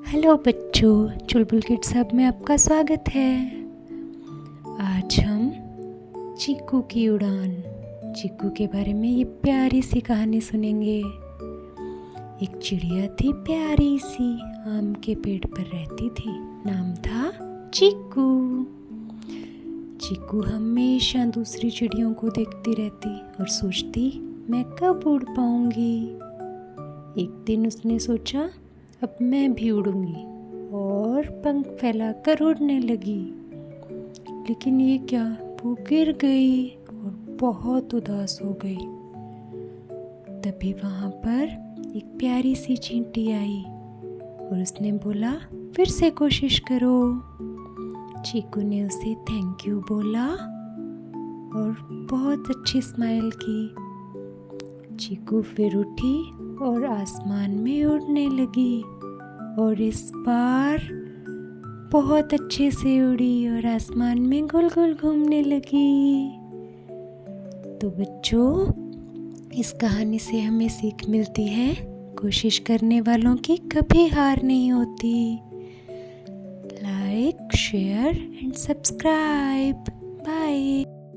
Hello बच्चों, चुलबुल kids hub में आपका स्वागत है। आज हम चीकू की उड़ान, चीकू के बारे में ये प्यारी सी कहानी सुनेंगे। एक चिड़िया थी प्यारी सी, आम के पेड़ पर रहती थी। नाम था चीकू। चीकू हमेशा दूसरी चिड़ियों को देखती रहती और सोचती, मैं कब उड़ पाऊंगी। एक दिन उसने सोचा, अब मैं भी उड़ूंगी, और पंख फैलाकर उड़ने लगी। लेकिन ये क्या, वो गिर गई और बहुत उदास हो गई। तभी वहाँ पर एक प्यारी सी चींटी आई और उसने बोला, फिर से कोशिश करो। चीकू ने उसे थैंक यू बोला और बहुत अच्छी स्माइल की। चीकू फिर उठी और आसमान में उड़ने लगी, और इस बार बहुत अच्छे से उड़ी और आसमान में गोल गोल घूमने लगी। तो बच्चों, इस कहानी से हमें सीख मिलती है, कोशिश करने वालों की कभी हार नहीं होती। Like, share and subscribe. Bye.